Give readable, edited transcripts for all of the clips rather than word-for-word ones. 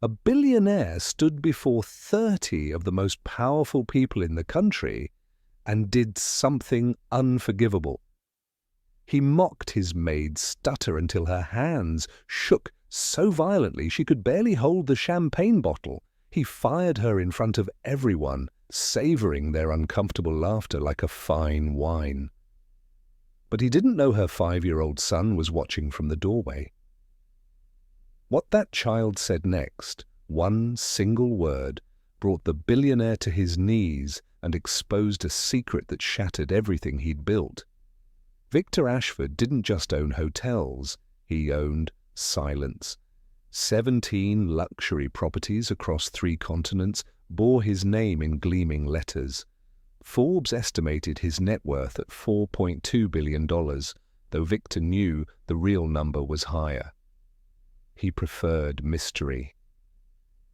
A billionaire stood before 30 of the most powerful people in the country and did something unforgivable. He mocked his maid Stutter until her hands shook so violently she could barely hold the champagne bottle. He fired her in front of everyone, savoring their uncomfortable laughter like a fine wine. But he didn't know her 5-year-old son was watching from the doorway. What that child said next, one single word, brought the billionaire to his knees and exposed a secret that shattered everything he'd built. Victor Ashford didn't just own hotels, he owned silence. 17 luxury properties across 3 continents bore his name in gleaming letters. Forbes estimated his net worth at $4.2 billion, though Victor knew the real number was higher. He preferred mystery.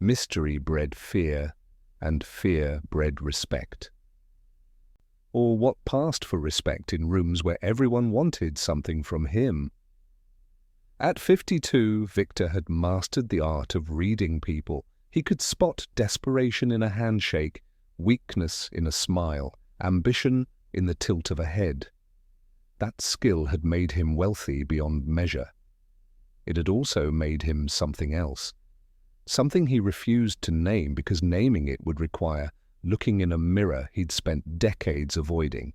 Mystery bred fear, and fear bred respect. Or what passed for respect in rooms where everyone wanted something from him. At 52, Victor had mastered the art of reading people. He could spot desperation in a handshake, weakness in a smile, ambition in the tilt of a head. That skill had made him wealthy beyond measure. It had also made him something else. Something he refused to name because naming it would require looking in a mirror he'd spent decades avoiding.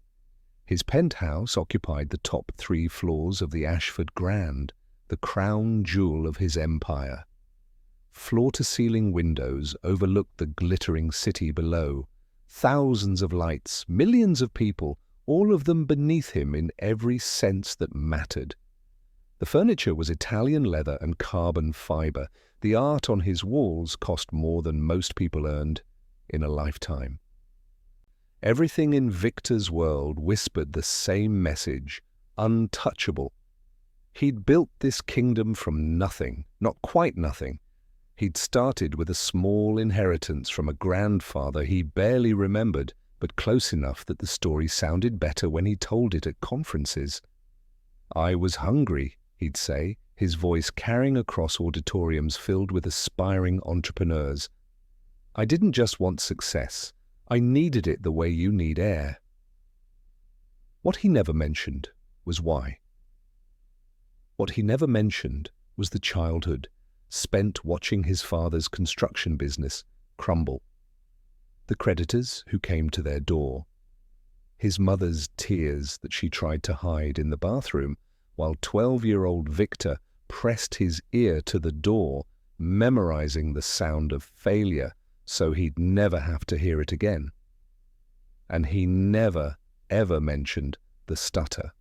His penthouse occupied the top 3 floors of the Ashford Grand, the crown jewel of his empire. Floor-to-ceiling windows overlooked the glittering city below. Thousands of lights, millions of people, all of them beneath him in every sense that mattered. The furniture was Italian leather and carbon fiber. The art on his walls cost more than most people earned in a lifetime. Everything in Victor's world whispered the same message, untouchable. He'd built this kingdom from nothing, not quite nothing. He'd started with a small inheritance from a grandfather he barely remembered, but close enough that the story sounded better when he told it at conferences. "I was hungry," he'd say, his voice carrying across auditoriums filled with aspiring entrepreneurs. "I didn't just want success. I needed it the way you need air." What he never mentioned was why. What he never mentioned was the childhood spent watching his father's construction business crumble. The creditors who came to their door. His mother's tears that she tried to hide in the bathroom, while 12-year-old Victor pressed his ear to the door, memorizing the sound of failure so he'd never have to hear it again. And he never, ever mentioned the stutter.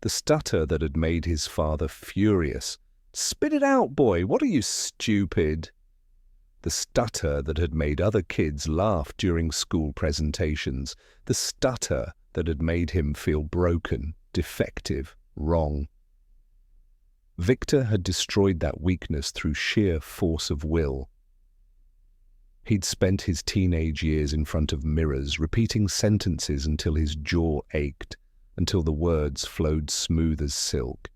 The stutter that had made his father furious. "Spit it out, boy! What are you, stupid?" The stutter that had made other kids laugh during school presentations. The stutter that had made him feel broken, defective, wrong. Victor had destroyed that weakness through sheer force of will. He'd spent his teenage years in front of mirrors, repeating sentences until his jaw ached, until the words flowed smooth as silk.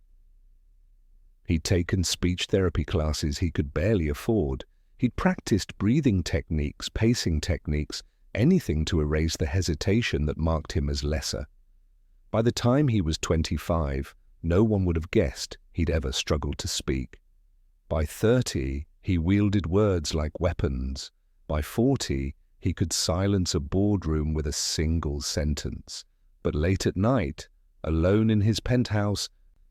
He'd taken speech therapy classes he could barely afford. He'd practiced breathing techniques, pacing techniques, anything to erase the hesitation that marked him as lesser. By the time he was 25, no one would have guessed he'd ever struggled to speak. By 30, he wielded words like weapons. By 40, he could silence a boardroom with a single sentence. But late at night, alone in his penthouse,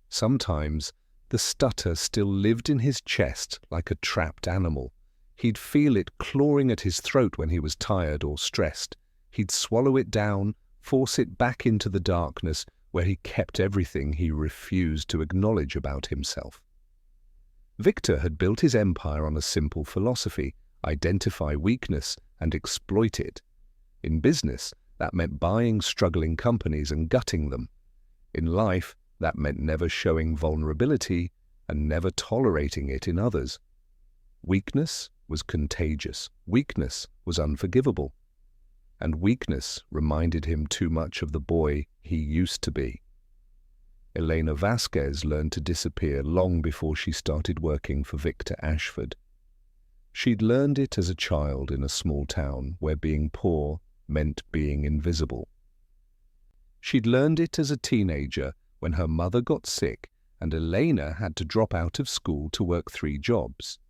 sometimes the stutter still lived in his chest like a trapped animal. He'd feel it clawing at his throat when he was tired or stressed. He'd swallow it down, force it back into the darkness where he kept everything he refused to acknowledge about himself. Victor had built his empire on a simple philosophy: identify weakness and exploit it. In business, that meant buying struggling companies and gutting them. In life, that meant never showing vulnerability and never tolerating it in others. Weakness was contagious. Weakness was unforgivable. And weakness reminded him too much of the boy he used to be. Elena Vasquez learned to disappear long before she started working for Victor Ashford. She'd learned it as a child in a small town where being poor meant being invisible. She'd learned it as a teenager when her mother got sick and Elena had to drop out of school to work 3 jobs.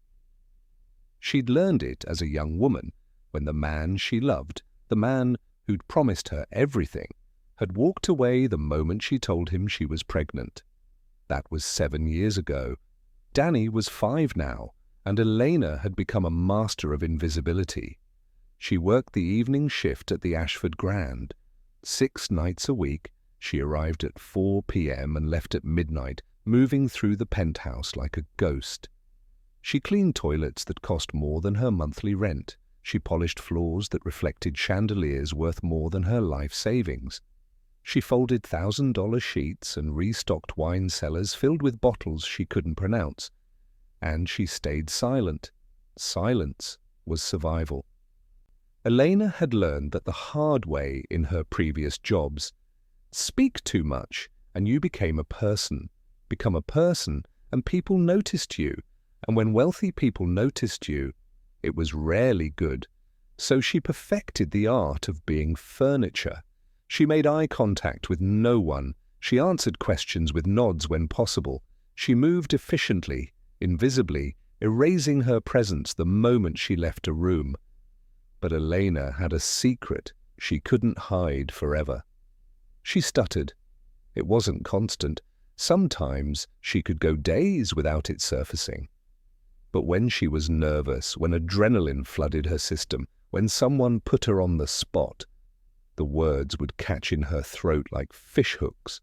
She'd learned it as a young woman when the man she loved, the man who'd promised her everything, had walked away the moment she told him she was pregnant. That was 7 years ago. Danny was 5 now, and Elena had become a master of invisibility. She worked the evening shift at the Ashford Grand. 6 nights a week, she arrived at 4 p.m. and left at midnight, moving through the penthouse like a ghost. She cleaned toilets that cost more than her monthly rent. She polished floors that reflected chandeliers worth more than her life savings. She folded $1,000 sheets and restocked wine cellars filled with bottles she couldn't pronounce. And she stayed silent. Silence was survival. Elena had learned that the hard way in her previous jobs. Speak too much, and you became a person. Become a person, and people noticed you. And when wealthy people noticed you, it was rarely good. So she perfected the art of being furniture. She made eye contact with no one. She answered questions with nods when possible. She moved efficiently, invisibly, erasing her presence the moment she left a room. But Elena had a secret she couldn't hide forever. She stuttered. It wasn't constant. Sometimes she could go days without it surfacing. But when she was nervous, when adrenaline flooded her system, when someone put her on the spot, the words would catch in her throat like fishhooks.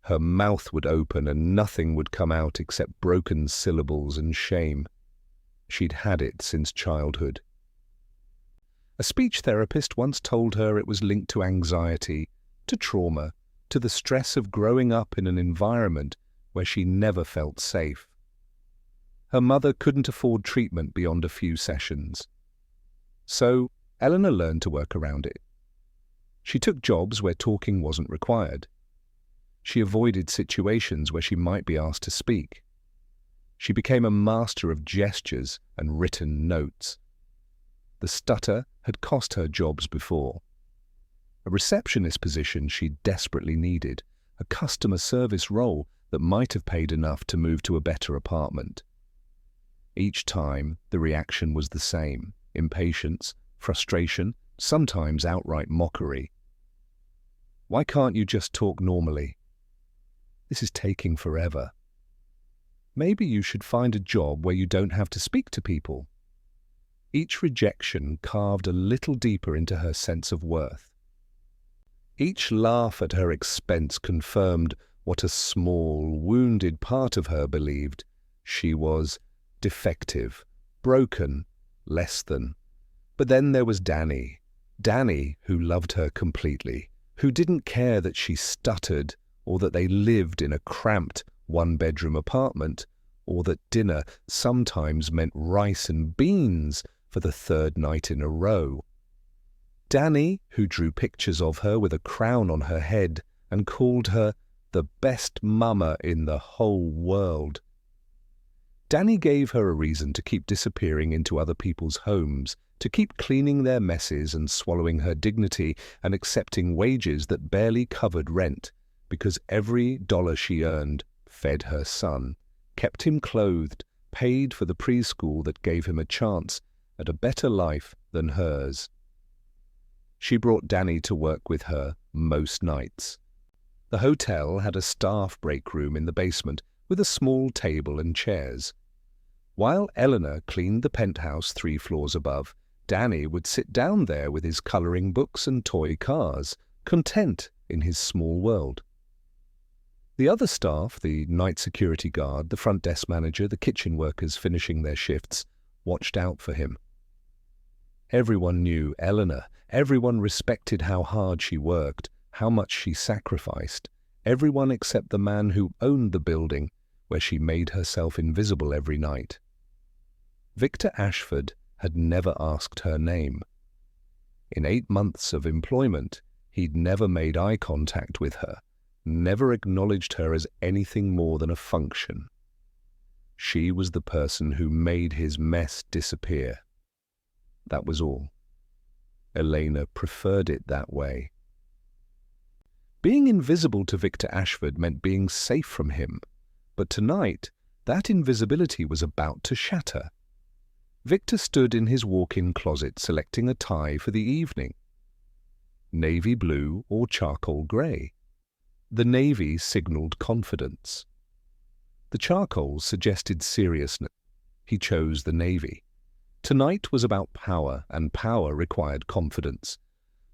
Her mouth would open and nothing would come out except broken syllables and shame. She'd had it since childhood. A speech therapist once told her it was linked to anxiety, to trauma, to the stress of growing up in an environment where she never felt safe. Her mother couldn't afford treatment beyond a few sessions. So Eleanor learned to work around it. She took jobs where talking wasn't required. She avoided situations where she might be asked to speak. She became a master of gestures and written notes. The stutter had cost her jobs before. A receptionist position she desperately needed, a customer service role that might have paid enough to move to a better apartment. Each time, the reaction was the same: impatience, frustration, sometimes outright mockery. Why can't you just talk normally? This is taking forever. Maybe you should find a job where you don't have to speak to people. Each rejection carved a little deeper into her sense of worth. Each laugh at her expense confirmed what a small, wounded part of her believed. She was defective, broken, less than. But then there was Danny. Danny, who loved her completely, who didn't care that she stuttered or that they lived in a cramped one-bedroom apartment, or that dinner sometimes meant rice and beans for the 3rd night in a row. Danny, who drew pictures of her with a crown on her head and called her the best mama in the whole world. Danny gave her a reason to keep disappearing into other people's homes, to keep cleaning their messes and swallowing her dignity and accepting wages that barely covered rent, because every dollar she earned fed her son, kept him clothed, paid for the preschool that gave him a chance at a better life than hers. She brought Danny to work with her most nights. The hotel had a staff break room in the basement with a small table and chairs. While Eleanor cleaned the penthouse 3 floors above, Danny would sit down there with his colouring books and toy cars, content in his small world. The other staff, the night security guard, the front desk manager, the kitchen workers finishing their shifts, watched out for him. Everyone knew Eleanor. Everyone respected how hard she worked, how much she sacrificed. Everyone except the man who owned the building, where she made herself invisible every night. Victor Ashford had never asked her name. In 8 months of employment, he'd never made eye contact with her, never acknowledged her as anything more than a function. She was the person who made his mess disappear. That was all. Elena preferred it that way. Being invisible to Victor Ashford meant being safe from him, but tonight that invisibility was about to shatter. Victor stood in his walk-in closet selecting a tie for the evening. Navy blue or charcoal grey. The navy signalled confidence. The charcoal suggested seriousness. He chose the navy. Tonight was about power, and power required confidence.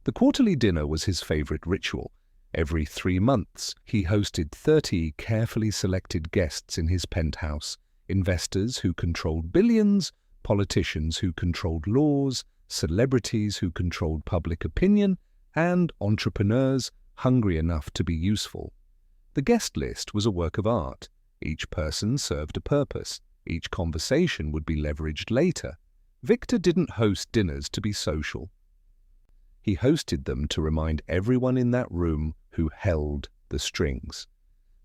The quarterly dinner was his favourite ritual. Every 3 months, he hosted 30 carefully selected guests in his penthouse, investors who controlled billions, politicians who controlled laws, celebrities who controlled public opinion, and entrepreneurs hungry enough to be useful. The guest list was a work of art. Each person served a purpose. Each conversation would be leveraged later. Victor didn't host dinners to be social. He hosted them to remind everyone in that room who held the strings.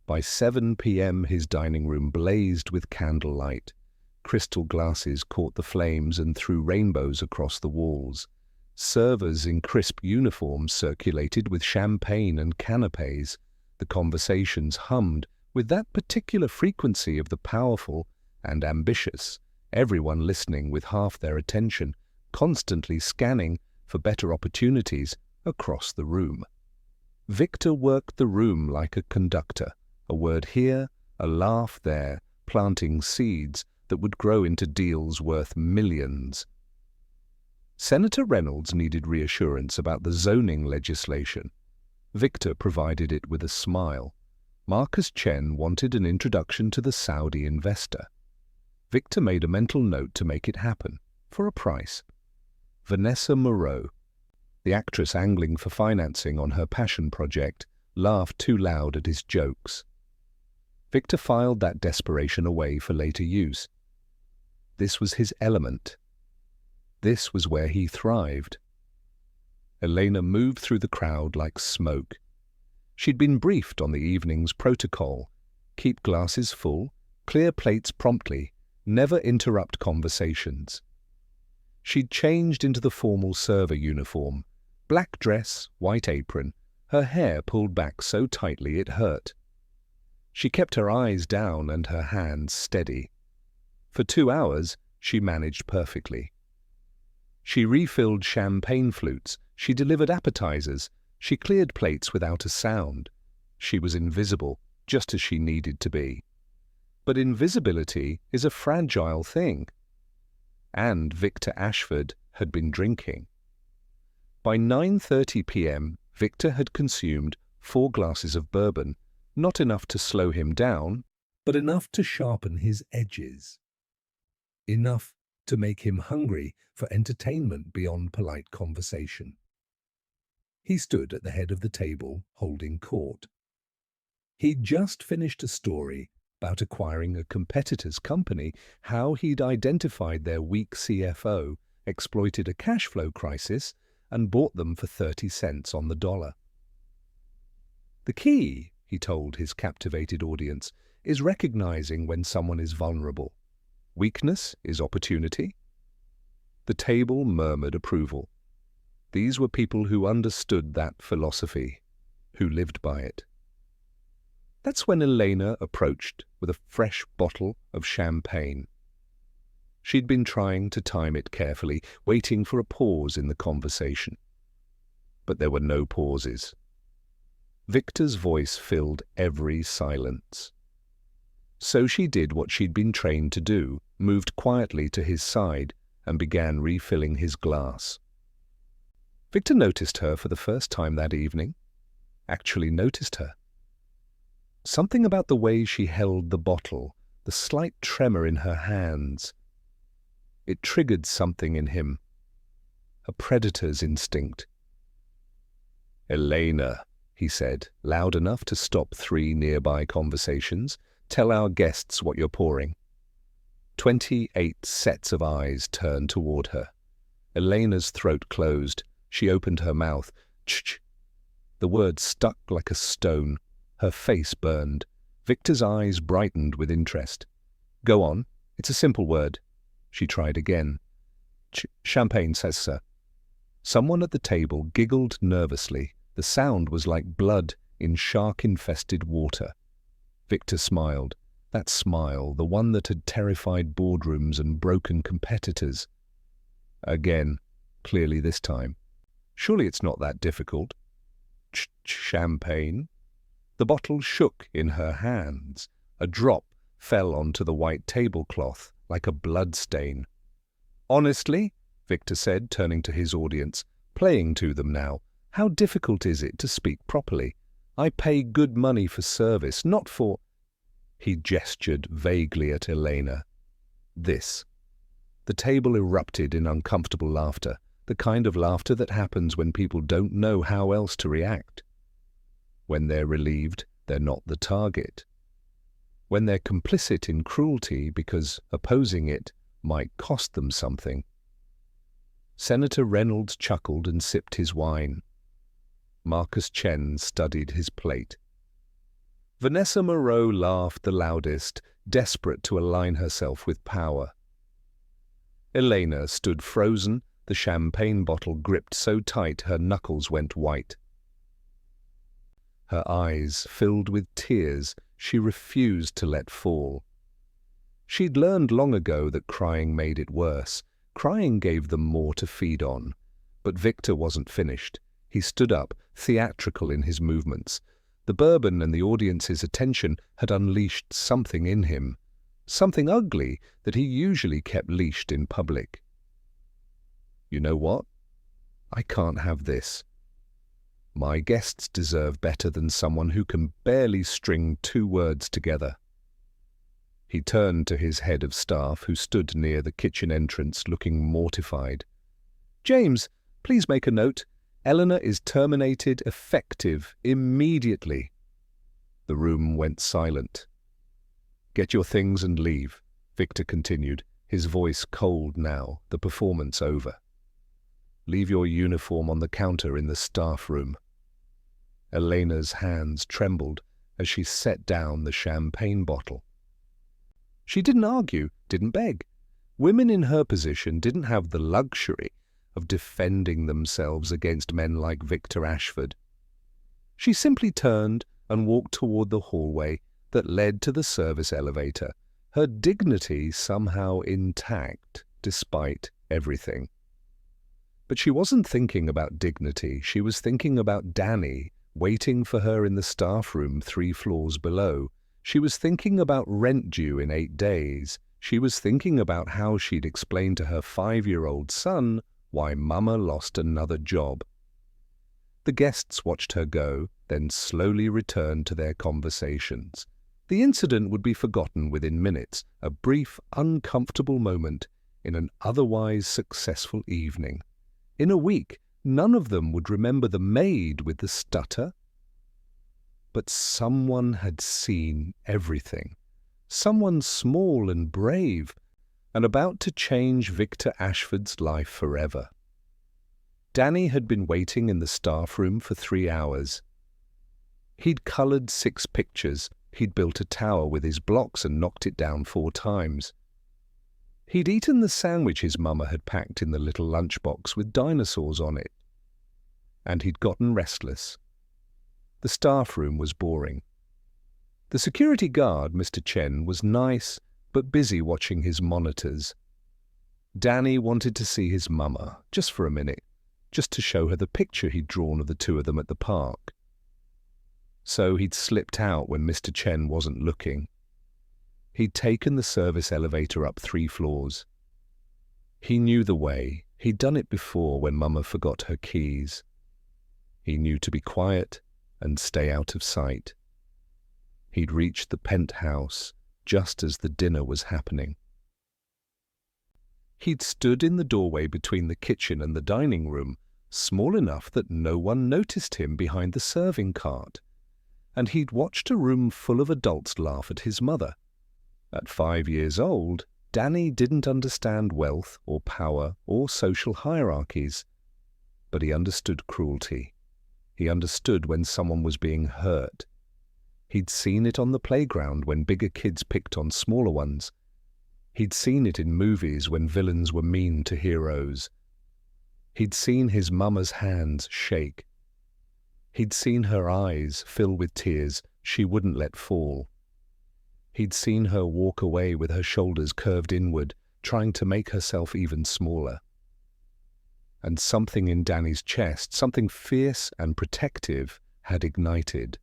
By 7 p.m. his dining room blazed with candlelight. Crystal glasses caught the flames and threw rainbows across the walls. Servers in crisp uniforms circulated with champagne and canapes. The conversations hummed with that particular frequency of the powerful and ambitious, everyone listening with half their attention, constantly scanning for better opportunities across the room. Victor worked the room like a conductor, a word here, a laugh there, planting seeds that would grow into deals worth millions. Senator Reynolds needed reassurance about the zoning legislation. Victor provided it with a smile. Marcus Chen wanted an introduction to the Saudi investor. Victor made a mental note to make it happen, for a price. Vanessa Moreau, the actress angling for financing on her passion project, laughed too loud at his jokes. Victor filed that desperation away for later use. This was his element. This was where he thrived. Elena moved through the crowd like smoke. She'd been briefed on the evening's protocol. Keep glasses full, clear plates promptly, never interrupt conversations. She'd changed into the formal server uniform, black dress, white apron, her hair pulled back so tightly it hurt. She kept her eyes down and her hands steady. For 2 hours, she managed perfectly. She refilled champagne flutes, she delivered appetizers, she cleared plates without a sound. She was invisible, just as she needed to be. But invisibility is a fragile thing. And Victor Ashford had been drinking. By 9:30 p.m., Victor had consumed 4 glasses of bourbon, not enough to slow him down, but enough to sharpen his edges. Enough to make him hungry for entertainment beyond polite conversation. He stood at the head of the table, holding court. He'd just finished a story about acquiring a competitor's company, how he'd identified their weak CFO, exploited a cash flow crisis, and bought them for 30 cents on the dollar. The key, he told his captivated audience, is recognizing when someone is vulnerable. Weakness is opportunity. The table murmured approval. These were people who understood that philosophy, who lived by it. That's when Elena approached with a fresh bottle of champagne. She'd been trying to time it carefully, waiting for a pause in the conversation. But there were no pauses. Victor's voice filled every silence. So she did what she'd been trained to do, moved quietly to his side, and began refilling his glass. Victor noticed her for the first time that evening. Actually noticed her. Something about the way she held the bottle, the slight tremor in her hands. It triggered something in him. A predator's instinct. "Elena," he said, loud enough to stop 3 nearby conversations, "tell our guests what you're pouring." 28 sets of eyes turned toward her. Elena's throat closed. She opened her mouth. Ch-ch. The word stuck like a stone. Her face burned. Victor's eyes brightened with interest. Go on. It's a simple word. She tried again. Champagne, says sir. Someone at the table giggled nervously. The sound was like blood in shark-infested water. Victor smiled. That smile, the one that had terrified boardrooms and broken competitors. Again, clearly this time. Surely it's not that difficult. Champagne? The bottle shook in her hands. A drop fell onto the white tablecloth like a blood stain. Honestly, Victor said, turning to his audience, playing to them now, how difficult is it to speak properly? I pay good money for service, not for... He gestured vaguely at Elena. This. The table erupted in uncomfortable laughter, the kind of laughter that happens when people don't know how else to react. When they're relieved, they're not the target. When they're complicit in cruelty because opposing it might cost them something. Senator Reynolds chuckled and sipped his wine. Marcus Chen studied his plate. Vanessa Moreau laughed the loudest, desperate to align herself with power. Elena stood frozen, the champagne bottle gripped so tight her knuckles went white. Her eyes filled with tears she refused to let fall. She'd learned long ago that crying made it worse. Crying gave them more to feed on. But Victor wasn't finished. He stood up, theatrical in his movements. The bourbon and the audience's attention had unleashed something in him, something ugly that he usually kept leashed in public. You know what? I can't have this. My guests deserve better than someone who can barely string two words together. He turned to his head of staff, who stood near the kitchen entrance looking mortified. James, please make a note. Eleanor is terminated effective immediately. The room went silent. Get your things and leave, Victor continued, his voice cold now, the performance over. Leave your uniform on the counter in the staff room. Elena's hands trembled as she set down the champagne bottle. She didn't argue, didn't beg. Women in her position didn't have the luxury of defending themselves against men like Victor Ashford. She simply turned and walked toward the hallway that led to the service elevator, her dignity somehow intact despite everything. But she wasn't thinking about dignity. She was thinking about Danny waiting for her in the staff room 3 floors below. She was thinking about rent due in 8 days. She was thinking about how she'd explain to her 5-year-old son why Mama lost another job. The guests watched her go, then slowly returned to their conversations. The incident would be forgotten within minutes, a brief, uncomfortable moment in an otherwise successful evening. In a week, none of them would remember the maid with the stutter. But someone had seen everything. Someone small and brave, and about to change Victor Ashford's life forever. Danny had been waiting in the staff room for 3 hours. He'd coloured 6 pictures. He'd built a tower with his blocks and knocked it down 4 times. He'd eaten the sandwich his mama had packed in the little lunchbox with dinosaurs on it. And he'd gotten restless. The staff room was boring. The security guard, Mr. Chen, was nice but busy watching his monitors. Danny wanted to see his mama, just for a minute, just to show her the picture he'd drawn of the 2 of them at the park. So he'd slipped out when Mr. Chen wasn't looking. He'd taken the service elevator up 3 floors. He knew the way. He'd done it before when Mama forgot her keys. He knew to be quiet and stay out of sight. He'd reached the penthouse just as the dinner was happening. He'd stood in the doorway between the kitchen and the dining room, small enough that no one noticed him behind the serving cart, and he'd watched a room full of adults laugh at his mother. At 5 years old, Danny didn't understand wealth or power or social hierarchies, but he understood cruelty. He understood when someone was being hurt. He'd seen it on the playground when bigger kids picked on smaller ones, He'd seen it in movies when villains were mean to heroes. He'd seen his mama's hands shake. He'd seen her eyes fill with tears she wouldn't let fall. He'd seen her walk away with her shoulders curved inward, trying to make herself even smaller. And something in Danny's chest, something fierce and protective, had ignited.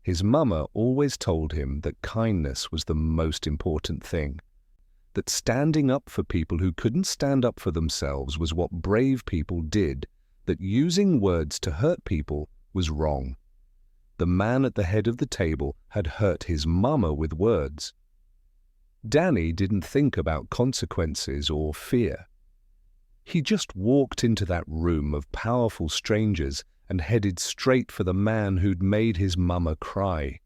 His mama always told him that kindness was the most important thing, that standing up for people who couldn't stand up for themselves was what brave people did, that using words to hurt people was wrong. The man at the head of the table had hurt his mama with words. Danny didn't think about consequences or fear. He just walked into that room of powerful strangers and headed straight for the man who'd made his mama cry.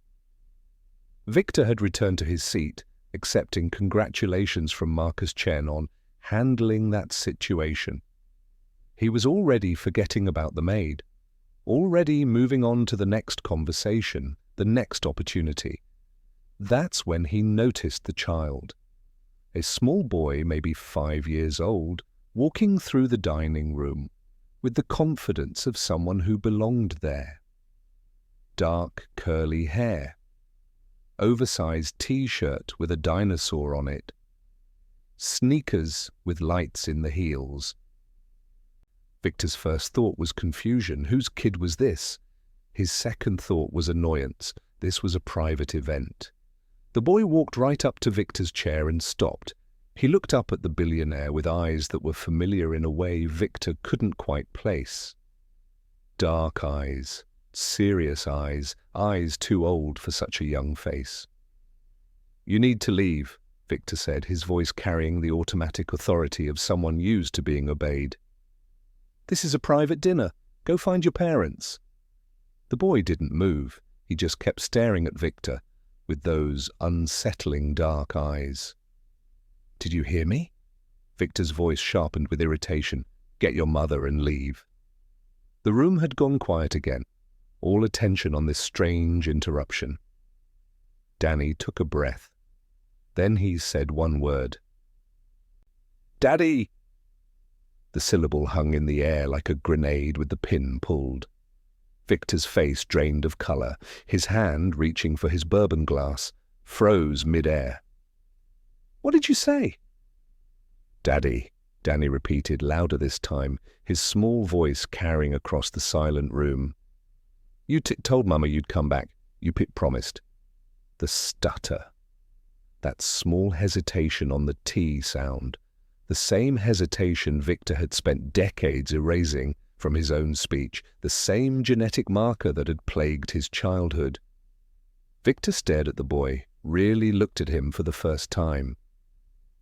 Victor had returned to his seat, accepting congratulations from Marcus Chen on handling that situation. He was already forgetting about the maid, already moving on to the next conversation, the next opportunity. That's when he noticed the child. A small boy, maybe 5 years old, walking through the dining room with the confidence of someone who belonged there. Dark, curly hair, oversized t-shirt with a dinosaur on it, sneakers with lights in the heels. Victor's first thought was confusion. Whose kid was this? His second thought was annoyance. This was a private event. The boy walked right up to Victor's chair and stopped. He looked up at the billionaire with eyes that were familiar in a way Victor couldn't quite place. Dark eyes, serious eyes, eyes too old for such a young face. "You need to leave," Victor said, his voice carrying the automatic authority of someone used to being obeyed. "This is a private dinner. Go find your parents." The boy didn't move. He just kept staring at Victor with those unsettling dark eyes. "Did you hear me?" Victor's voice sharpened with irritation. "Get your mother and leave." The room had gone quiet again, all attention on this strange interruption. Danny took a breath. Then he said one word. "Daddy!" The syllable hung in the air like a grenade with the pin pulled. Victor's face drained of color. His hand, reaching for his bourbon glass, froze mid-air. "What did you say?" "Daddy," Danny repeated, louder this time, his small voice carrying across the silent room. "You told Mama you'd come back. You promised." The stutter. That small hesitation on the T sound. The same hesitation Victor had spent decades erasing from his own speech, the same genetic marker that had plagued his childhood. Victor stared at the boy, really looked at him for the first time.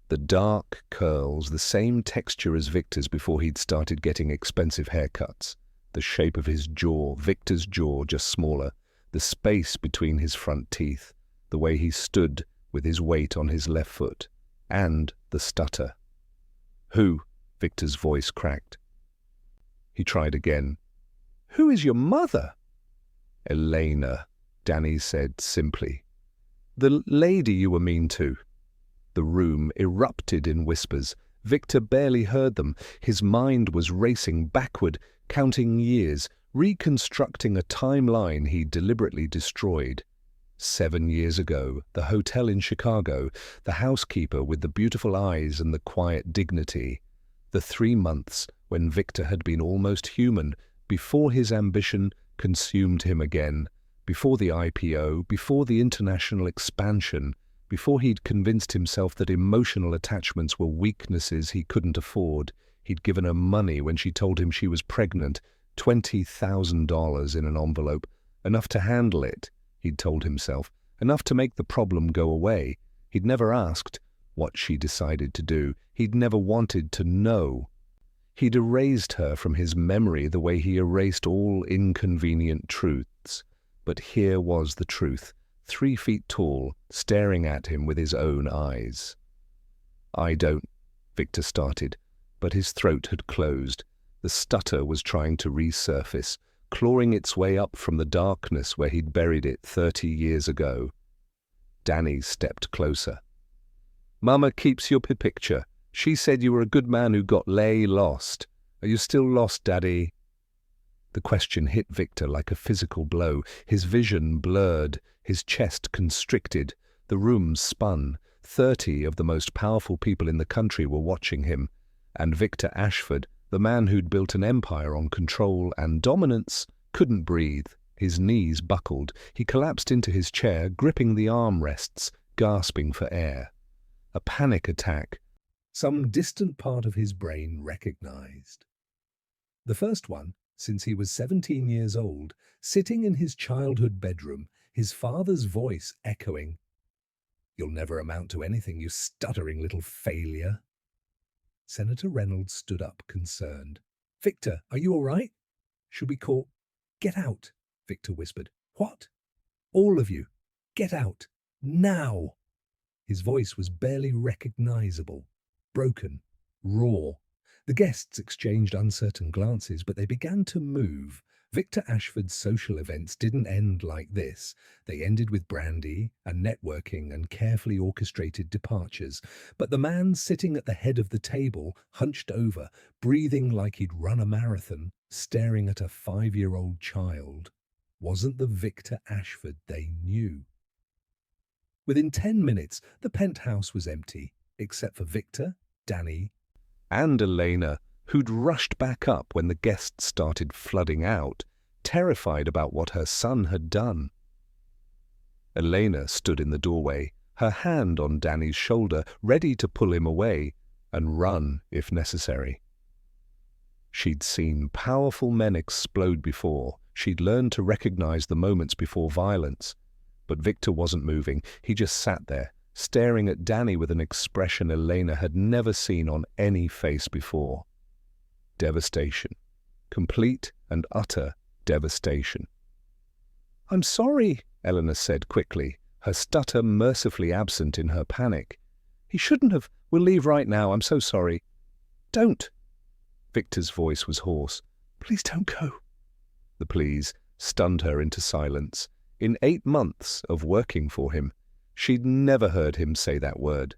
The dark curls, the same texture as Victor's before he'd started getting expensive haircuts. The shape of his jaw, Victor's jaw just smaller. The space between his front teeth. The way he stood with his weight on his left foot. And the stutter. "Who?" Victor's voice cracked. He tried again. "Who is your mother?" "Elena," Danny said simply. "The lady you were mean to." The room erupted in whispers. Victor barely heard them. His mind was racing backward, counting years, reconstructing a timeline he deliberately destroyed. 7 years ago, the hotel in Chicago, the housekeeper with the beautiful eyes and the quiet dignity. The 3 months when Victor had been almost human, before his ambition consumed him again, before the IPO, before the international expansion, before he'd convinced himself that emotional attachments were weaknesses he couldn't afford. He'd given her money when she told him she was pregnant, $20,000 in an envelope, enough to handle it, he'd told himself, enough to make the problem go away. He'd never asked what she decided to do. He'd never wanted to know. He'd erased her from his memory the way he erased all inconvenient truths. But here was the truth, 3 feet tall, staring at him with his own eyes. "I don't," Victor started, but his throat had closed. The stutter was trying to resurface, clawing its way up from the darkness where he'd buried it 30 years ago. Danny stepped closer. Mama keeps your picture. She said you were a good man who got lost. Are you still lost, Daddy? The question hit Victor like a physical blow. His vision blurred, his chest constricted. The room spun. 30 of the most powerful people in the country were watching him. And Victor Ashford, the man who'd built an empire on control and dominance, couldn't breathe. His knees buckled. He collapsed into his chair, gripping the armrests, gasping for air. A panic attack. Some distant part of his brain recognized. The first one, since he was 17 years old, sitting in his childhood bedroom, his father's voice echoing, "You'll never amount to anything, you stuttering little failure." Senator Reynolds stood up, concerned. "Victor, are you all right? Should we call—" "Get out," Victor whispered. "What?" "All of you. Get out. Now." His voice was barely recognizable, broken, raw. The guests exchanged uncertain glances, but they began to move. Victor Ashford's social events didn't end like this. They ended with brandy and networking and carefully orchestrated departures. But the man sitting at the head of the table, hunched over, breathing like he'd run a marathon, staring at a 5-year-old child, wasn't the Victor Ashford they knew. Within 10 minutes, the penthouse was empty, except for Victor, Danny, and Elena, who'd rushed back up when the guests started flooding out, terrified about what her son had done. Elena stood in the doorway, her hand on Danny's shoulder, ready to pull him away and run if necessary. She'd seen powerful men explode before. She'd learned to recognize the moments before violence. But Victor wasn't moving. He just sat there, staring at Danny with an expression Elena had never seen on any face before. Devastation. Complete and utter devastation. "I'm sorry," Eleanor said quickly, her stutter mercifully absent in her panic. "He shouldn't have. We'll leave right now. I'm so sorry." "Don't." Victor's voice was hoarse. "Please don't go." The please stunned her into silence. In 8 months of working for him, she'd never heard him say that word.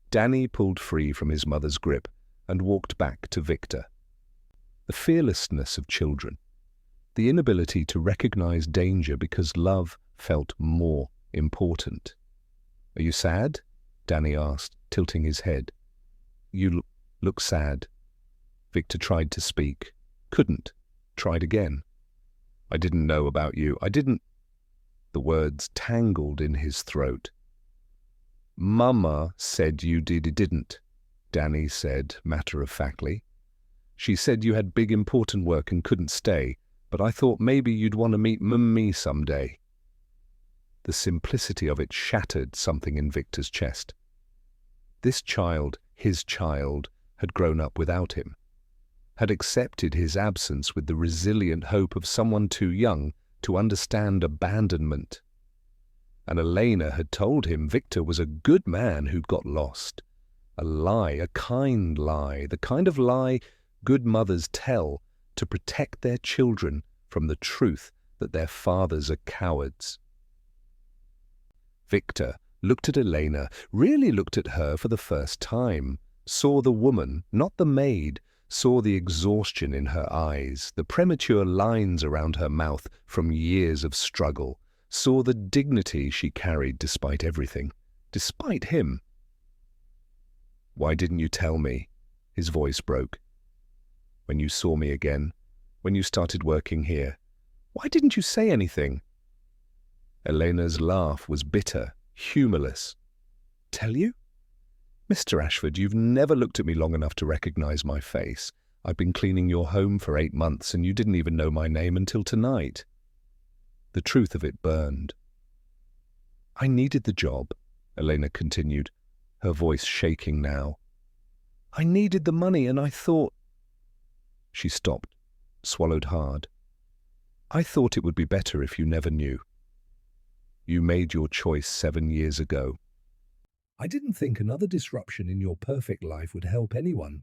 Danny pulled free from his mother's grip and walked back to Victor. The fearlessness of children. The inability to recognize danger because love felt more important. "Are you sad?" Danny asked, tilting his head. "You look sad." Victor tried to speak. Couldn't. Tried again. "I didn't know about you. I didn't—" The words tangled in his throat. "Mama said you didn't," Danny said matter-of-factly. "She said you had big important work and couldn't stay, but I thought maybe you'd want to meet me someday." The simplicity of it shattered something in Victor's chest. This child, his child, had grown up without him, had accepted his absence with the resilient hope of someone too young to understand abandonment. And Elena had told him Victor was a good man who'd got lost. A lie, a kind lie, the kind of lie good mothers tell to protect their children from the truth that their fathers are cowards. Victor looked at Elena, really looked at her for the first time, saw the woman, not the maid, saw the exhaustion in her eyes, the premature lines around her mouth from years of struggle, saw the dignity she carried despite everything, despite him. "Why didn't you tell me?" His voice broke. "When you saw me again, when you started working here, why didn't you say anything?" Elena's laugh was bitter, humorless. "Tell you? Mr. Ashford, you've never looked at me long enough to recognize my face. I've been cleaning your home for 8 months and you didn't even know my name until tonight." The truth of it burned. "I needed the job," Elena continued, her voice shaking now. "I needed the money and I thought—" She stopped, swallowed hard. "I thought it would be better if you never knew. You made your choice 7 years ago. I didn't think another disruption in your perfect life would help anyone."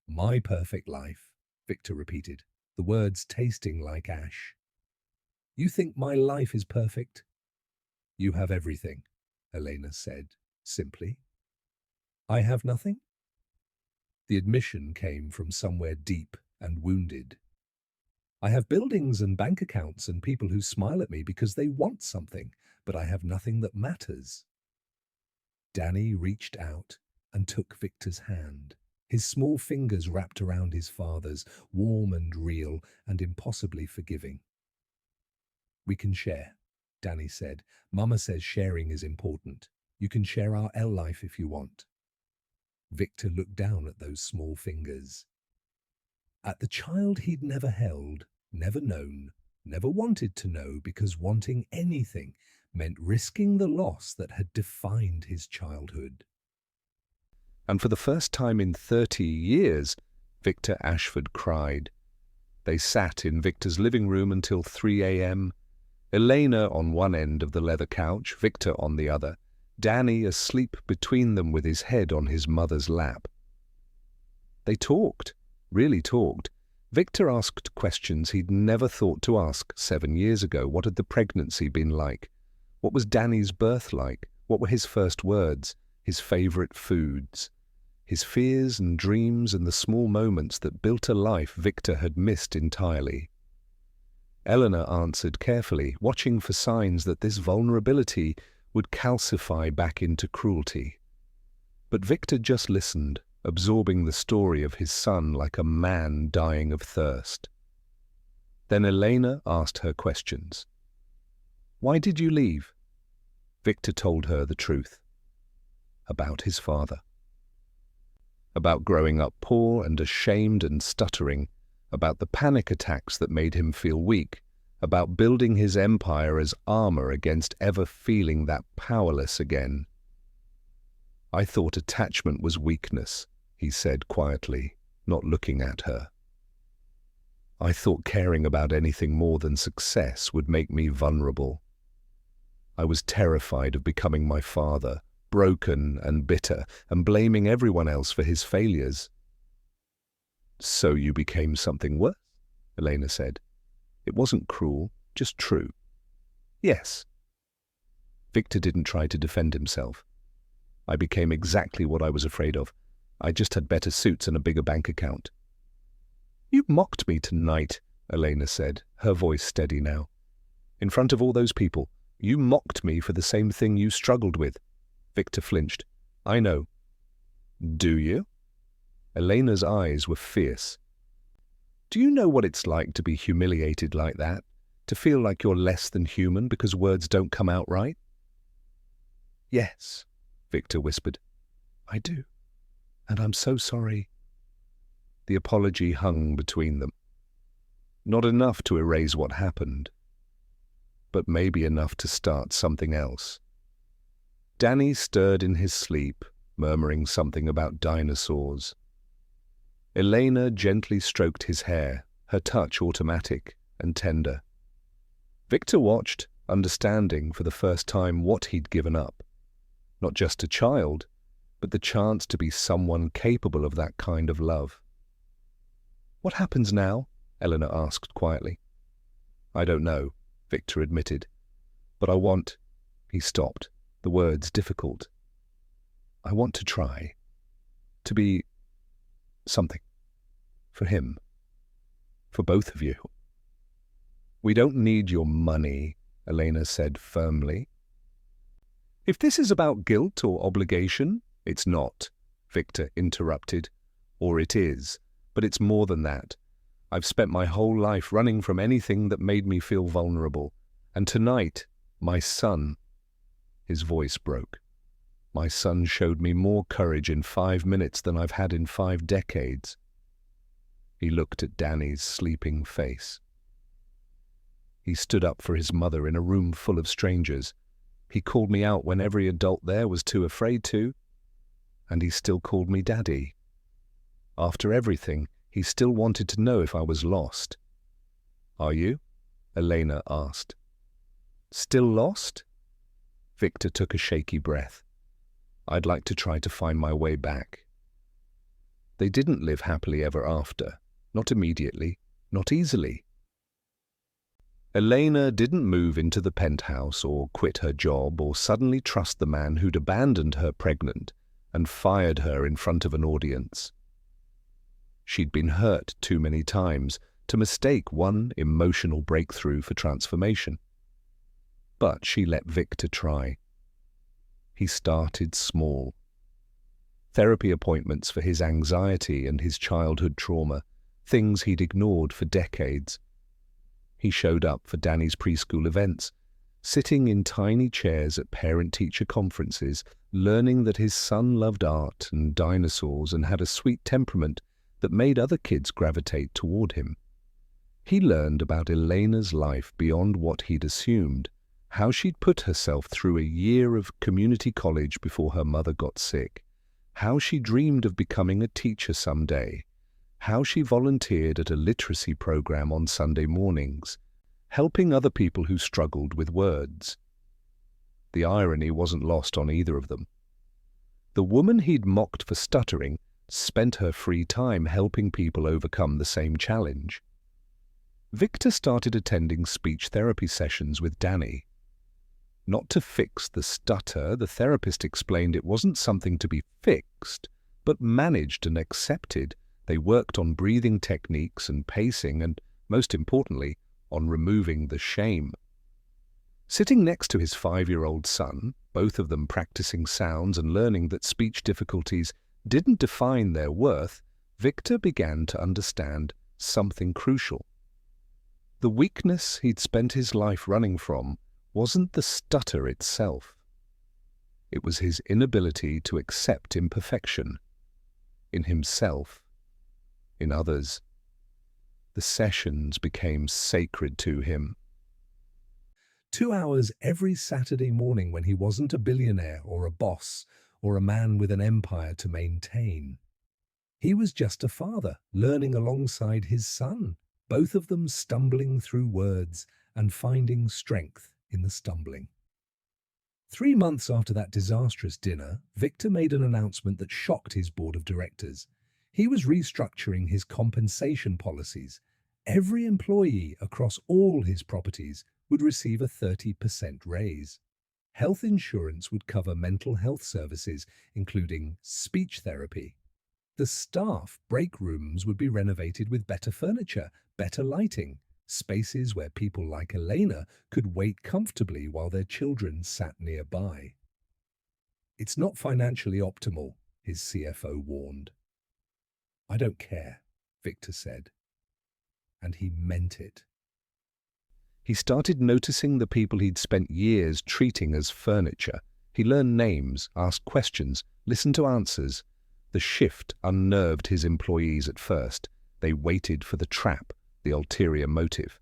"My perfect life," Victor repeated, the words tasting like ash. "You think my life is perfect?" "You have everything," Elena said, simply. I have nothing? The admission came from somewhere deep and wounded. I have buildings and bank accounts and people who smile at me because they want something, but I have nothing that matters. Danny reached out and took Victor's hand. His small fingers wrapped around his father's, warm and real and impossibly forgiving. We can share, Danny said. Mama says sharing is important. You can share our L life if you want. Victor looked down at those small fingers. At the child he'd never held, never known, never wanted to know, because wanting anything meant risking the loss that had defined his childhood. And for the first time in 30 years, Victor Ashford cried. They sat in Victor's living room until 3 a.m., Elena on one end of the leather couch, Victor on the other, Danny asleep between them with his head on his mother's lap. They talked, really talked. Victor asked questions he'd never thought to ask 7 years ago. What had the pregnancy been like? What was Danny's birth like? What were his first words, his favorite foods? His fears and dreams and the small moments that built a life Victor had missed entirely. Eleanor answered carefully, watching for signs that this vulnerability would calcify back into cruelty. But Victor just listened, absorbing the story of his son like a man dying of thirst. Then Elena asked her questions. Why did you leave? Victor told her the truth. About his father. About growing up poor and ashamed and stuttering, about the panic attacks that made him feel weak, about building his empire as armor against ever feeling that powerless again. I thought attachment was weakness, he said quietly, not looking at her. I thought caring about anything more than success would make me vulnerable. I was terrified of becoming my father, broken and bitter, and blaming everyone else for his failures. So you became something worse, Elena said. It wasn't cruel, just true. Yes. Victor didn't try to defend himself. I became exactly what I was afraid of. I just had better suits and a bigger bank account. You mocked me tonight, Elena said, her voice steady now. In front of all those people, you mocked me for the same thing you struggled with. Victor flinched. I know. Do you? Elena's eyes were fierce. Do you know what it's like to be humiliated like that? To feel like you're less than human because words don't come out right? Yes, Victor whispered. I do. And I'm so sorry. The apology hung between them. Not enough to erase what happened, but maybe enough to start something else. Danny stirred in his sleep, murmuring something about dinosaurs. Elena gently stroked his hair, her touch automatic and tender. Victor watched, understanding for the first time what he'd given up. Not just a child, but the chance to be someone capable of that kind of love. What happens now? Eleanor asked quietly. I don't know, Victor admitted. But I want... He stopped, the words difficult. I want to try. To be... something. For him. For both of you. We don't need your money, Elena said firmly. If this is about guilt or obligation, it's not, Victor interrupted. Or it is, but it's more than that. I've spent my whole life running from anything that made me feel vulnerable. And tonight, my son... His voice broke. My son showed me more courage in 5 minutes than I've had in 5 decades. He looked at Danny's sleeping face. He stood up for his mother in a room full of strangers. He called me out when every adult there was too afraid to. And he still called me Daddy. After everything, he still wanted to know if I was lost. Are you? Elena asked. Still lost? Victor took a shaky breath. I'd like to try to find my way back. They didn't live happily ever after. Not immediately, not easily. Elena didn't move into the penthouse or quit her job or suddenly trust the man who'd abandoned her pregnant and fired her in front of an audience. She'd been hurt too many times to mistake one emotional breakthrough for transformation. But she let Victor try. He started small. Therapy appointments for his anxiety and his childhood trauma, things he'd ignored for decades. He showed up for Danny's preschool events, sitting in tiny chairs at parent-teacher conferences, learning that his son loved art and dinosaurs and had a sweet temperament that made other kids gravitate toward him. He learned about Elena's life beyond what he'd assumed, how she'd put herself through a year of community college before her mother got sick, how she dreamed of becoming a teacher someday, how she volunteered at a literacy program on Sunday mornings, helping other people who struggled with words. The irony wasn't lost on either of them. The woman he'd mocked for stuttering spent her free time helping people overcome the same challenge. Victor started attending speech therapy sessions with Danny. Not to fix the stutter, the therapist explained it wasn't something to be fixed, but managed and accepted. They worked on breathing techniques and pacing and, most importantly, on removing the shame. Sitting next to his 5-year-old son, both of them practicing sounds and learning that speech difficulties didn't define their worth, Victor began to understand something crucial. The weakness he'd spent his life running from wasn't the stutter itself. It was his inability to accept imperfection in himself, in others. The sessions became sacred to him. 2 hours every Saturday morning when he wasn't a billionaire or a boss or a man with an empire to maintain. He was just a father, learning alongside his son, both of them stumbling through words and finding strength in the stumbling. 3 months after that disastrous dinner, Victor made an announcement that shocked his board of directors. He was restructuring his compensation policies. Every employee across all his properties would receive a 30% raise. Health insurance would cover mental health services, including speech therapy. The staff break rooms would be renovated with better furniture, better lighting, spaces where people like Elena could wait comfortably while their children sat nearby. "It's not financially optimal," his CFO warned. "I don't care," Victor said. And he meant it. He started noticing the people he'd spent years treating as furniture. He learned names, asked questions, listened to answers. The shift unnerved his employees at first. They waited for the trap, the ulterior motive.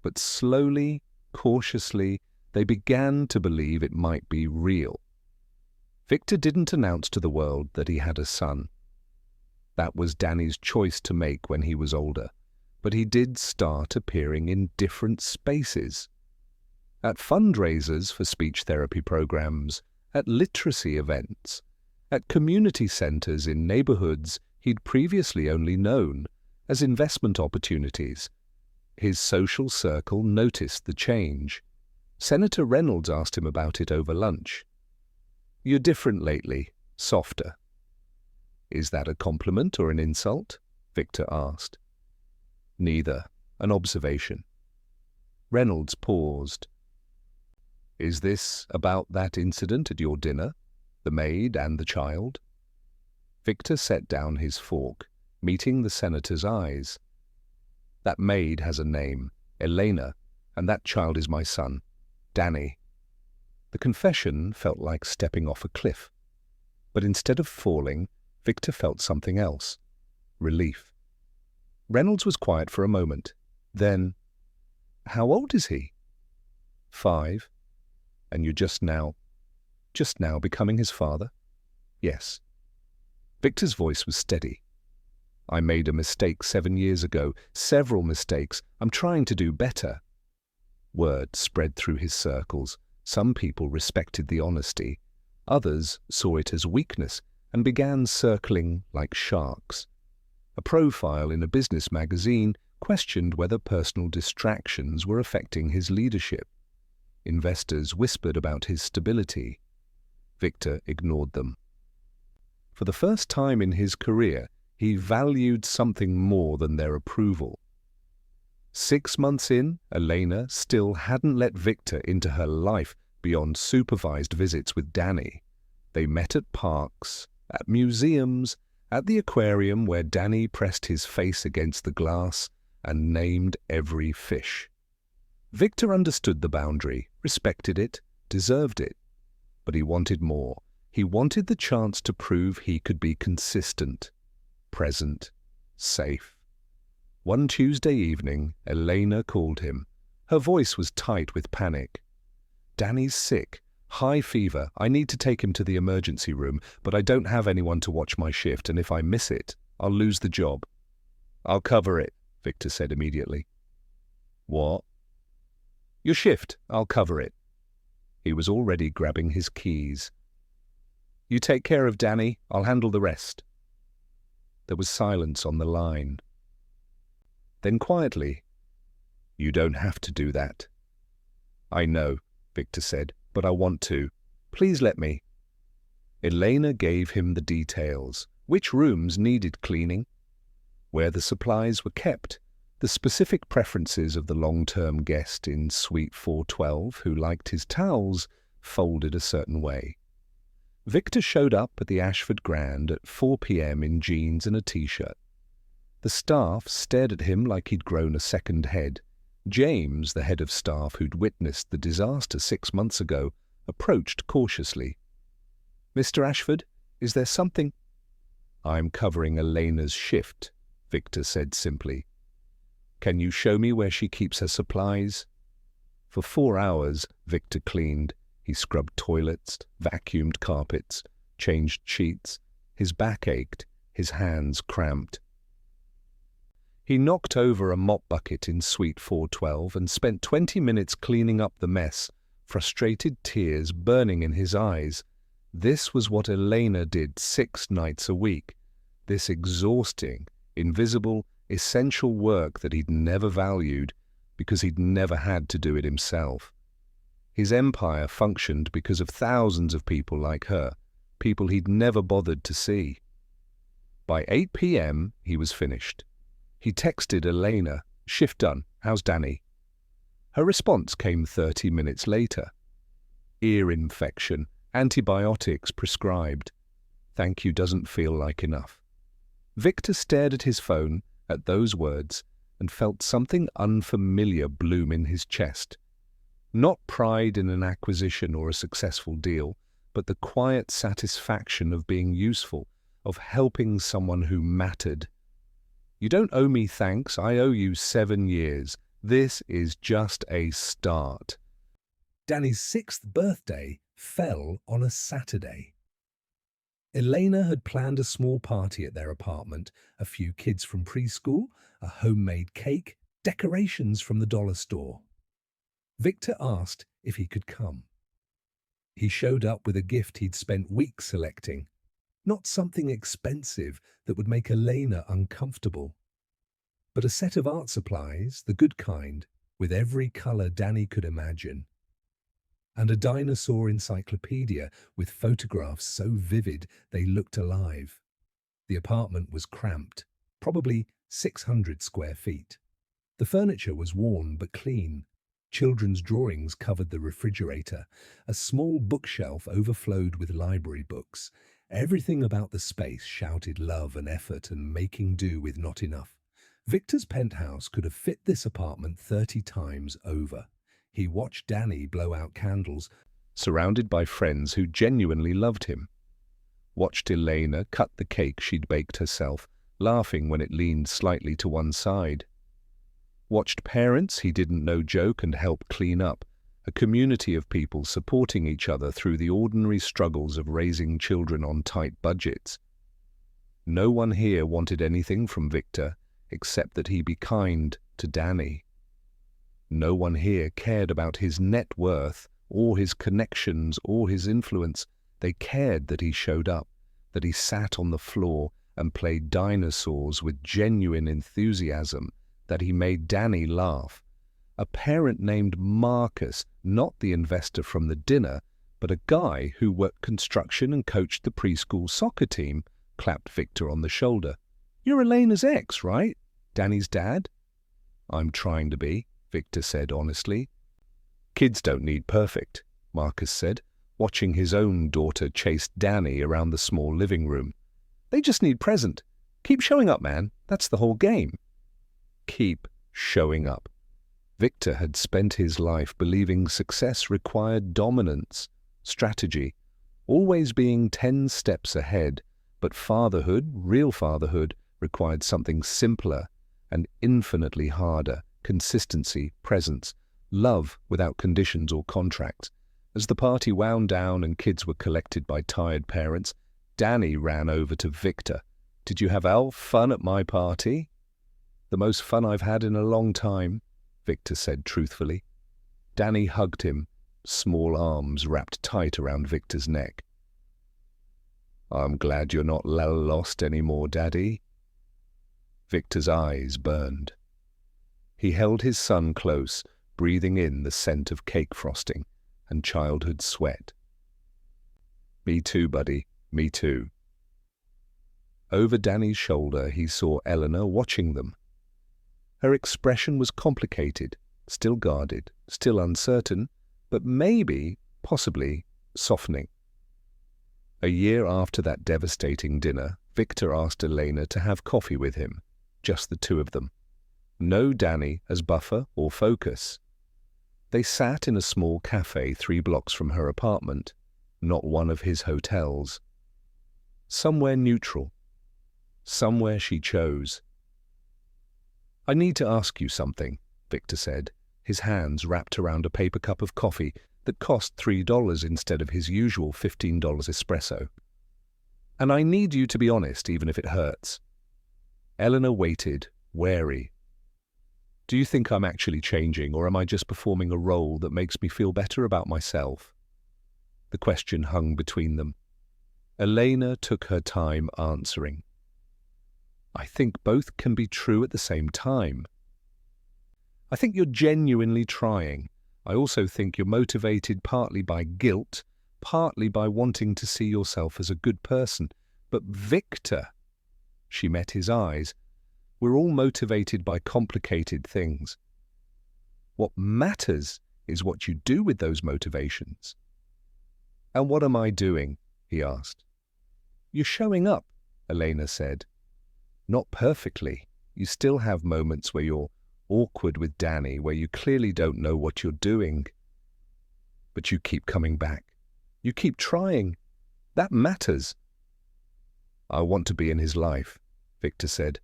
But slowly, cautiously, they began to believe it might be real. Victor didn't announce to the world that he had a son. That was Danny's choice to make when he was older. But he did start appearing in different spaces. At fundraisers for speech therapy programs, at literacy events, at community centers in neighborhoods he'd previously only known as investment opportunities. His social circle noticed the change. Senator Reynolds asked him about it over lunch. "You're different lately, softer." "Is that a compliment or an insult?" Victor asked. "Neither, an observation." Reynolds paused. "Is this about that incident at your dinner, the maid and the child?" Victor set down his fork, meeting the senator's eyes. "That maid has a name, Elena, and that child is my son, Danny." The confession felt like stepping off a cliff. But instead of falling, Victor felt something else, relief. Reynolds was quiet for a moment. Then, "How old is he?" "5. And you're just now becoming his father?" "Yes." Victor's voice was steady. "I made a mistake 7 years ago, several mistakes. I'm trying to do better." Word spread through his circles. Some people respected the honesty. Others saw it as weakness and began circling like sharks. A profile in a business magazine questioned whether personal distractions were affecting his leadership. Investors whispered about his stability. Victor ignored them. For the first time in his career, he valued something more than their approval. 6 months in, Elena still hadn't let Victor into her life beyond supervised visits with Danny. They met at parks, at museums, at the aquarium where Danny pressed his face against the glass and named every fish. Victor understood the boundary, respected it, deserved it. But he wanted more. He wanted the chance to prove he could be consistent, present, safe. One Tuesday evening, Elena called him. Her voice was tight with panic. "Danny's sick. High fever. I need to take him to the emergency room, but I don't have anyone to watch my shift, and if I miss it, I'll lose the job." "I'll cover it," Victor said immediately. "What?" "Your shift. I'll cover it." He was already grabbing his keys. "You take care of Danny. I'll handle the rest." There was silence on the line. Then quietly, "You don't have to do that." "I know," Victor said, "but I want to. Please let me." Elena gave him the details. Which rooms needed cleaning, where the supplies were kept, the specific preferences of the long-term guest in Suite 412 who liked his towels folded a certain way. Victor showed up at the Ashford Grand at 4 p.m. in jeans and a t-shirt. The staff stared at him like he'd grown a second head. James, the head of staff who'd witnessed the disaster 6 months ago, approached cautiously. "Mr. Ashford, is there something—" "I'm covering Elena's shift," Victor said simply. "Can you show me where she keeps her supplies?" For 4 hours, Victor cleaned. He scrubbed toilets, vacuumed carpets, changed sheets. His back ached, his hands cramped. He knocked over a mop bucket in Suite 412 and spent 20 minutes cleaning up the mess, frustrated tears burning in his eyes. This was what Elena did 6 nights a week. This exhausting, invisible, essential work that he'd never valued because he'd never had to do it himself. His empire functioned because of thousands of people like her, people he'd never bothered to see. By 8 p.m., he was finished. He texted Elena, "Shift done, how's Danny?" Her response came 30 minutes later. "Ear infection, antibiotics prescribed. Thank you doesn't feel like enough." Victor stared at his phone, at those words, and felt something unfamiliar bloom in his chest. Not pride in an acquisition or a successful deal, but the quiet satisfaction of being useful, of helping someone who mattered. "You don't owe me thanks, I owe you 7 years. This is just a start." Danny's 6th birthday fell on a Saturday. Elena had planned a small party at their apartment, a few kids from preschool, a homemade cake, decorations from the dollar store. Victor asked if he could come. He showed up with a gift he'd spent weeks selecting. Not something expensive that would make Elena uncomfortable, but a set of art supplies, the good kind, with every color Danny could imagine. And a dinosaur encyclopedia with photographs so vivid they looked alive. The apartment was cramped, probably 600 square feet. The furniture was worn but clean. Children's drawings covered the refrigerator. A small bookshelf overflowed with library books. Everything about the space shouted love and effort and making do with not enough. Victor's penthouse could have fit this apartment 30 times over. He watched Danny blow out candles, surrounded by friends who genuinely loved him. Watched Elena cut the cake she'd baked herself, laughing when it leaned slightly to one side. Watched parents he didn't know joke and help clean up, a community of people supporting each other through the ordinary struggles of raising children on tight budgets. No one here wanted anything from Victor except that he be kind to Danny. No one here cared about his net worth or his connections or his influence. They cared that he showed up, that he sat on the floor and played dinosaurs with genuine enthusiasm, that he made Danny laugh. A parent named Marcus, not the investor from the dinner, But a guy who worked construction and coached the preschool soccer team clapped Victor on the shoulder. "You're Elena's ex, right? Danny's dad?" "I'm trying to be," Victor said honestly. "Kids don't need perfect," Marcus said, watching his own daughter chase Danny around the small living room. "They just need present. Keep showing up, man. That's the whole game." Keep showing up. Victor had spent his life believing success required dominance, strategy, always being 10 steps ahead, but fatherhood, real fatherhood, required something simpler and infinitely harder: consistency, presence, love without conditions or contracts. As the party wound down and kids were collected by tired parents, Danny ran over to Victor. "Did you have fun at my party?" "The most fun I've had in a long time," Victor said truthfully. Danny hugged him, small arms wrapped tight around Victor's neck. "I'm glad you're not lost anymore, Daddy." Victor's eyes burned. He held his son close, breathing in the scent of cake frosting and childhood sweat. "Me too, buddy, me too." Over Danny's shoulder he saw Eleanor watching them. Her expression was complicated, still guarded, still uncertain, but maybe, possibly, softening. A year after that devastating dinner, Victor asked Elena to have coffee with him, just the two of them. No Danny as buffer or focus. They sat in a small cafe 3 blocks from her apartment, not one of his hotels. Somewhere neutral. Somewhere she chose. "I need to ask you something," Victor said, his hands wrapped around a paper cup of coffee that cost $3 instead of his usual $15 espresso. "And I need you to be honest, even if it hurts." Eleanor waited, wary. "Do you think I'm actually changing, or am I just performing a role that makes me feel better about myself?" The question hung between them. Elena took her time answering. "I think both can be true at the same time. I think you're genuinely trying. I also think you're motivated partly by guilt, partly by wanting to see yourself as a good person. But Victor," she met his eyes, "we're all motivated by complicated things. What matters is what you do with those motivations." "And what am I doing?" he asked. "You're showing up," Elena said. "Not perfectly. You still have moments where you're awkward with Danny, where you clearly don't know what you're doing. But you keep coming back. You keep trying. That matters." "I want to be in his life," Victor said.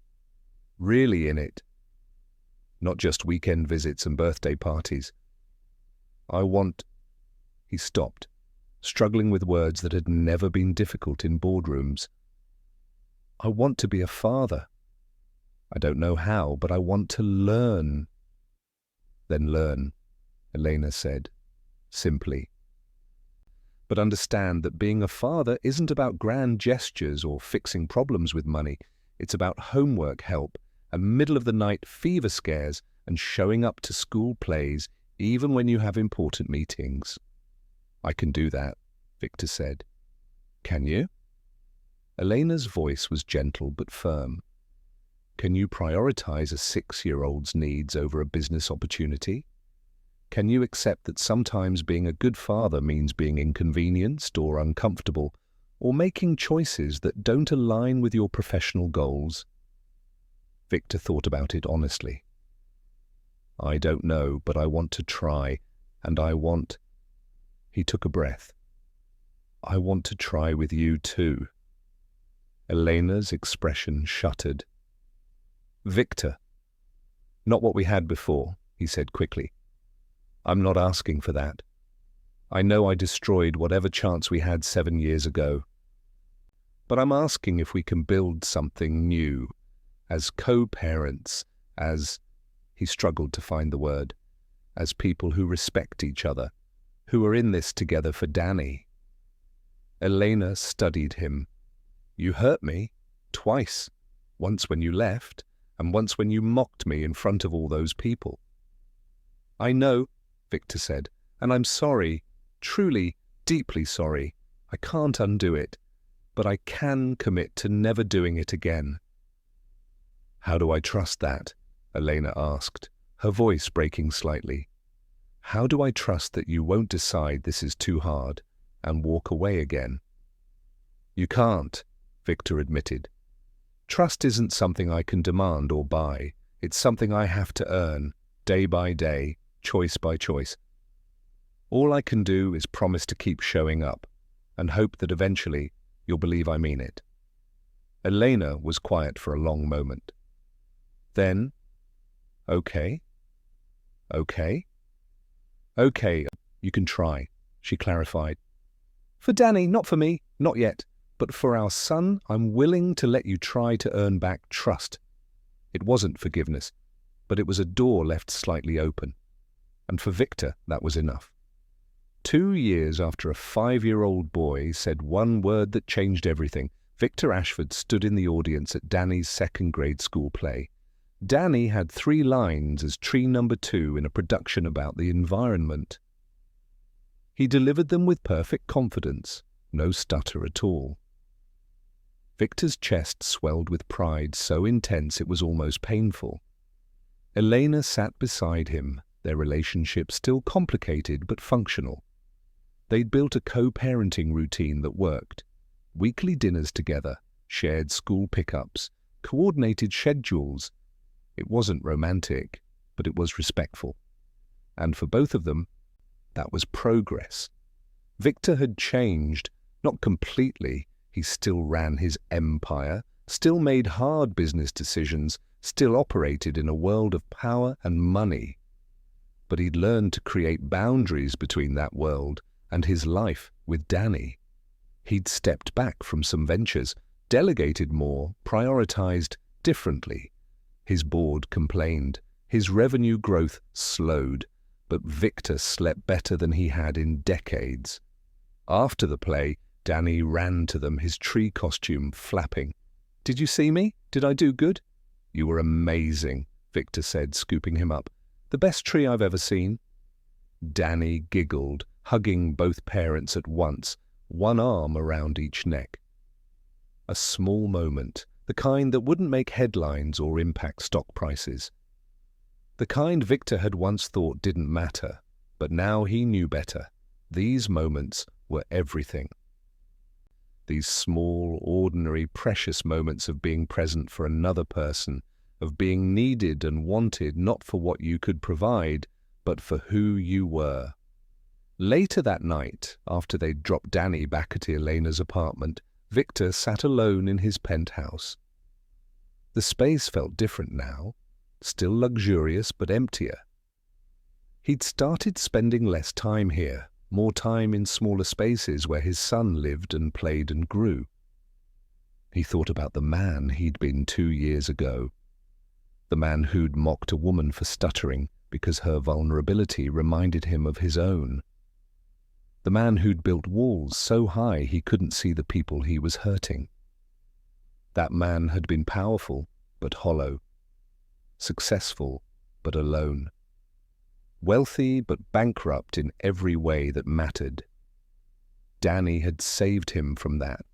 "Really in it. Not just weekend visits and birthday parties. I want—" He stopped, struggling with words that had never been difficult in boardrooms. "I want to be a father. I don't know how, but I want to learn." "Then learn," Elena said, simply. "But understand that being a father isn't about grand gestures or fixing problems with money. It's about homework help and middle-of-the-night fever scares and showing up to school plays even when you have important meetings." "I can do that," Victor said. "Can you?" Elena's voice was gentle but firm. "Can you prioritize a 6-year-old's needs over a business opportunity? Can you accept that sometimes being a good father means being inconvenienced or uncomfortable, or making choices that don't align with your professional goals?" Victor thought about it honestly. "I don't know, but I want to try, and I want—" He took a breath. "I want to try with you too." Elena's expression shuttered. "Victor." "Not what we had before," he said quickly. "I'm not asking for that. I know I destroyed whatever chance we had 7 years ago. But I'm asking if we can build something new, as co-parents, as—" he struggled to find the word, "as people who respect each other, who are in this together for Danny." Elena studied him. "You hurt me, twice, once when you left, and once when you mocked me in front of all those people." "I know," Victor said, "and I'm sorry, truly, deeply sorry. I can't undo it, but I can commit to never doing it again." "How do I trust that?" Elena asked, her voice breaking slightly. "How do I trust that you won't decide this is too hard and walk away again?" "You can't," Victor admitted. "Trust isn't something I can demand or buy. It's something I have to earn, day by day, choice by choice. All I can do is promise to keep showing up and hope that eventually you'll believe I mean it." Elena was quiet for a long moment. Then, "Okay, okay, okay, you can try," she clarified. "For Danny, not for me, not yet. But for our son, I'm willing to let you try to earn back trust." It wasn't forgiveness, but it was a door left slightly open. And for Victor, that was enough. 2 years after a 5-year-old boy said one word that changed everything, Victor Ashford stood in the audience at Danny's second-grade school play. Danny had 3 lines as tree number 2 in a production about the environment. He delivered them with perfect confidence, no stutter at all. Victor's chest swelled with pride so intense it was almost painful. Elena sat beside him, their relationship still complicated but functional. They'd built a co-parenting routine that worked. Weekly dinners together, shared school pickups, coordinated schedules. It wasn't romantic, but it was respectful. And for both of them, that was progress. Victor had changed, not completely. He still ran his empire, still made hard business decisions, still operated in a world of power and money. But he'd learned to create boundaries between that world and his life with Danny. He'd stepped back from some ventures, delegated more, prioritized differently. His board complained. His revenue growth slowed, but Victor slept better than he had in decades. After the play, Danny ran to them, his tree costume flapping. "Did you see me? Did I do good?" "You were amazing," Victor said, scooping him up. "The best tree I've ever seen." Danny giggled, hugging both parents at once, one arm around each neck. A small moment, the kind that wouldn't make headlines or impact stock prices. The kind Victor had once thought didn't matter, but now he knew better. These moments were everything. These small, ordinary, precious moments of being present for another person, of being needed and wanted not for what you could provide, but for who you were. Later that night, after they'd dropped Danny back at Elena's apartment, Victor sat alone in his penthouse. The space felt different now, still luxurious but emptier. He'd started spending less time here, more time in smaller spaces where his son lived and played and grew. He thought about the man he'd been 2 years ago, the man who'd mocked a woman for stuttering because her vulnerability reminded him of his own, the man who'd built walls so high he couldn't see the people he was hurting. That man had been powerful but hollow, successful but alone, wealthy but bankrupt in every way that mattered. Danny had saved him from that.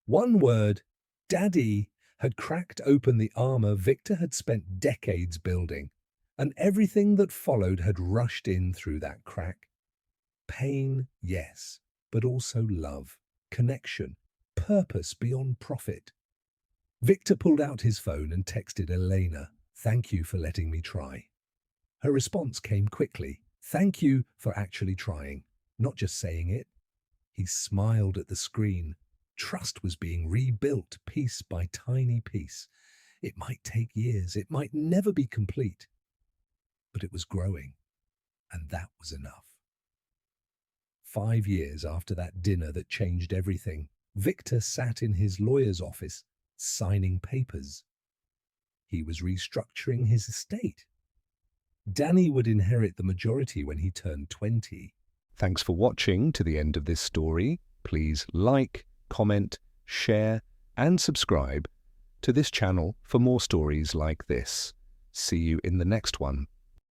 One word, Daddy, had cracked open the armor Victor had spent decades building, and everything that followed had rushed in through that crack. Pain, yes, but also love, connection, purpose beyond profit. Victor pulled out his phone and texted Elena, "Thank you for letting me try." Her response came quickly. "Thank you for actually trying, not just saying it." He smiled at the screen. Trust was being rebuilt piece by tiny piece. It might take years, it might never be complete, but it was growing, and that was enough. 5 years after that dinner that changed everything, Victor sat in his lawyer's office, signing papers. He was restructuring his estate. Danny would inherit the majority when he turned 20. Thanks for watching to the end of this story. Please like, comment, share, and subscribe to this channel for more stories like this. See you in the next one.